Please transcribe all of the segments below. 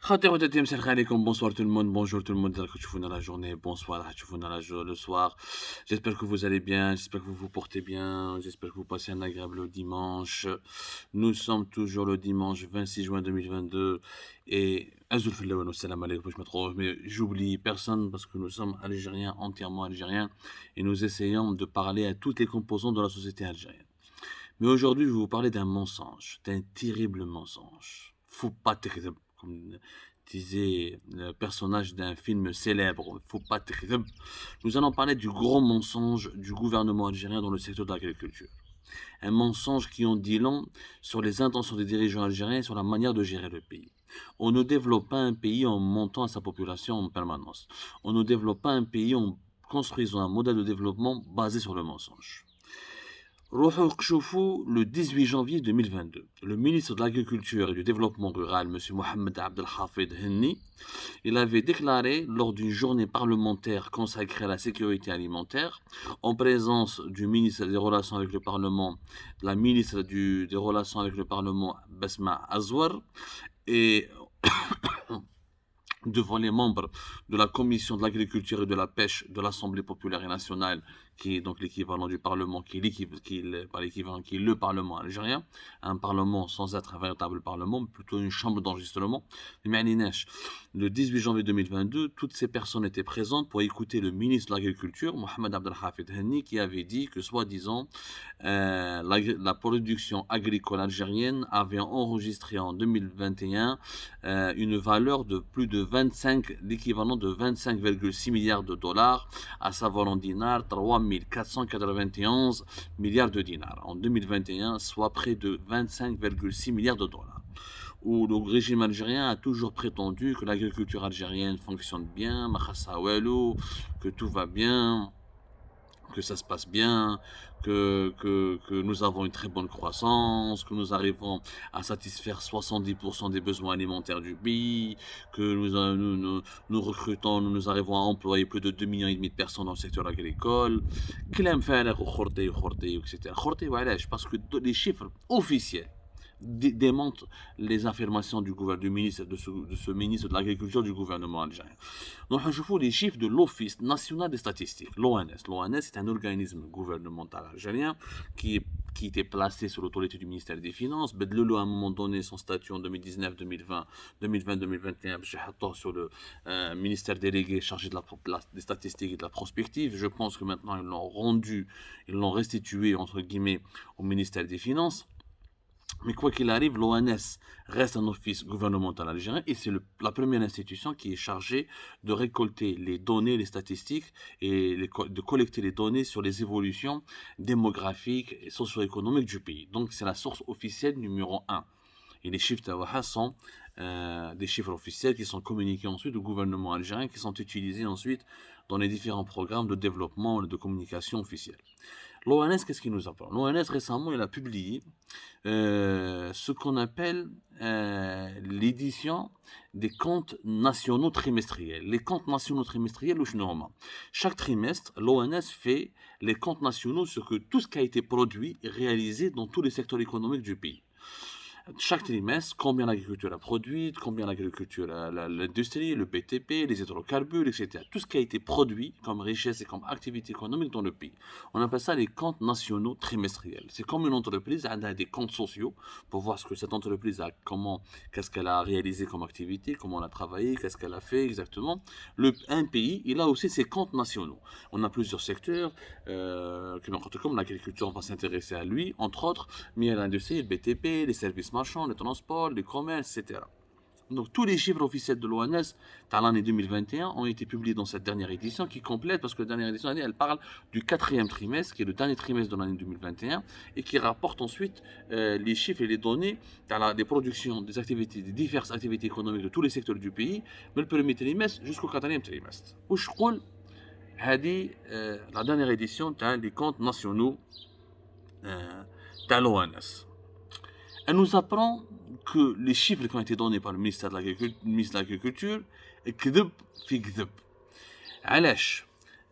Bonsoir tout le monde, bonjour tout le monde, que tu fous dans la journée, bonsoir, que tu fous dans le soir. J'espère que vous allez bien, j'espère que vous vous portez bien, j'espère que vous passez un agréable dimanche. Nous sommes toujours le dimanche 26 juin 2022 et Azoul fillah wa salam alaykoum, je me trouve, mais j'oublie personne parce que nous sommes algériens, entièrement algériens, et nous essayons de parler à toutes les composantes de la société algérienne. Mais aujourd'hui, je vais vous parler d'un mensonge, d'un terrible mensonge. Faut pas تكذب, comme disait le personnage d'un film célèbre. Faut pas تكذب. Nous allons parler du gros mensonge du gouvernement algérien dans le secteur de l'agriculture. Un mensonge qui en dit long sur les intentions des dirigeants algériens et sur la manière de gérer le pays. On ne développe pas un pays en montant à sa population en permanence. On ne développe pas un pays en construisant un modèle de développement basé sur le mensonge. Le 18 janvier 2022, le ministre de l'Agriculture et du Développement rural, M. Mohamed Abdelhafid Henni, il avait déclaré lors d'une journée parlementaire consacrée à la sécurité alimentaire, en présence du ministre des Relations avec le Parlement, de la ministre des Relations avec le Parlement, Basma Azwar, et devant les membres de la commission de l'agriculture et de la pêche de l'Assemblée populaire et nationale, qui est donc l'équivalent du Parlement, qui est le Parlement algérien, un Parlement sans être un véritable Parlement, mais plutôt une chambre d'enregistrement. Le 18 janvier 2022, toutes ces personnes étaient présentes pour écouter le ministre de l'Agriculture, Mohamed Abdelhafid Henni, qui avait dit que, soi-disant, la production agricole algérienne avait enregistré en 2021 une valeur de plus de 25, l'équivalent de 25,6 milliards de dollars, à savoir en dinars 3491 milliards de dinars en 2021, soit près de 25,6 milliards de dollars. Où le régime algérien a toujours prétendu que l'agriculture algérienne fonctionne bien, que tout va bien, que ça se passe bien, que nous avons une très bonne croissance, que nous arrivons à satisfaire 70% des besoins alimentaires du pays, que nous recrutons, nous arrivons à employer plus de 2,5 millions de personnes dans le secteur agricole. كلام فارغ وخرطي وخرطي, etc. خرطي وعلاش parce que les chiffres officiels démontre les affirmations du ministre, de ce ministre de l'Agriculture du gouvernement algérien. Donc, je vous les chiffres de l'Office national des statistiques, l'ONS. L'ONS est un organisme gouvernemental algérien qui était placé sous l'autorité du ministère des Finances. Bedlelo, à un moment donné, son statut en 2019, 2020, 2020-2021, sur le ministère délégué chargé des statistiques et de la prospective. Je pense que maintenant, ils l'ont restitué, entre guillemets, au ministère des Finances. Mais quoi qu'il arrive, l'ONS reste un office gouvernemental algérien et c'est la première institution qui est chargée de récolter les données, les statistiques et de collecter les données sur les évolutions démographiques et socio-économiques du pays. Donc c'est la source officielle numéro 1. Et les chiffres Tawaha sont des chiffres officiels qui sont communiqués ensuite au gouvernement algérien, qui sont utilisés ensuite dans les différents programmes de développement et de communication officiels. L'ONS, qu'est-ce qu'il nous apprend? L'ONS, récemment, il a publié ce qu'on appelle l'édition des comptes nationaux trimestriels. Les comptes nationaux trimestriels, chaque trimestre, l'ONS fait les comptes nationaux sur tout ce qui a été produit et réalisé dans tous les secteurs économiques du pays. Chaque trimestre, combien l'agriculture a produit, combien l'industrie, le BTP, les hydrocarbures, etc. Tout ce qui a été produit comme richesse et comme activité économique dans le pays. On appelle ça les comptes nationaux trimestriels. C'est comme une entreprise, elle a des comptes sociaux pour voir ce que cette entreprise a, qu'est-ce qu'elle a réalisé comme activité, comment elle a travaillé, qu'est-ce qu'elle a fait exactement. Un pays, il a aussi ses comptes nationaux. On a plusieurs secteurs, comme l'agriculture, on va s'intéresser à lui, entre autres, mais il y a l'industrie, le BTP, les services marchands, les transports, les commerces, etc. Donc tous les chiffres officiels de l'ONS dans l'année 2021 ont été publiés dans cette dernière édition qui complète, parce que la dernière édition, elle parle du quatrième trimestre, qui est le dernier trimestre de l'année 2021, et qui rapporte ensuite les chiffres et les données des productions, des activités, des diverses activités économiques de tous les secteurs du pays, mais le premier trimestre jusqu'au quatrième trimestre. La dernière édition des comptes nationaux de l'ONS. Elle nous apprend que les chiffres qui ont été donnés par le ministre de l'Agriculture, كذب في كذب. علاش؟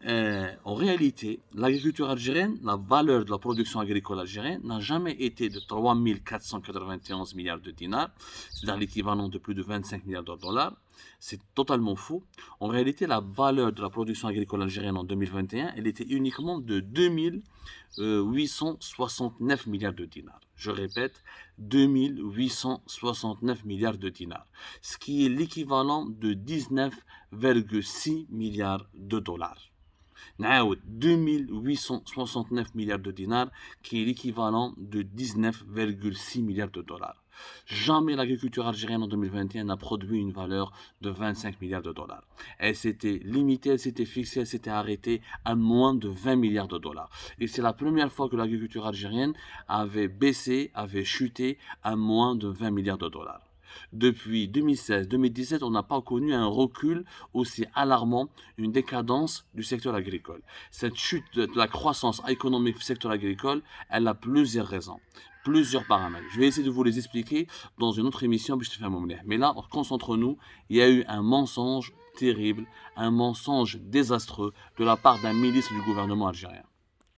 En réalité, l'agriculture algérienne, la valeur de la production agricole algérienne n'a jamais été de 3 491 milliards de dinars, c'est-à-dire l'équivalent de plus de 25 milliards de dollars. C'est totalement faux. En réalité, la valeur de la production agricole algérienne en 2021, elle était uniquement de 2869 milliards de dinars. Je répète, 2869 milliards de dinars, ce qui est l'équivalent de 19,6 milliards de dollars. 2869 milliards de dinars, qui est l'équivalent de 19,6 milliards de dollars. Jamais l'agriculture algérienne en 2021 n'a produit une valeur de 25 milliards de dollars. Elle s'était limitée, elle s'était fixée, elle s'était arrêtée à moins de 20 milliards de dollars. Et c'est la première fois que l'agriculture algérienne avait baissé, avait chuté à moins de 20 milliards de dollars. Depuis 2016-2017, on n'a pas connu un recul aussi alarmant, une décadence du secteur agricole. Cette chute de la croissance économique du secteur agricole, elle a plusieurs raisons, plusieurs paramètres. Je vais essayer de vous les expliquer dans une autre émission. Mais là, concentrons-nous, il y a eu un mensonge terrible, un mensonge désastreux de la part d'un ministre du gouvernement algérien.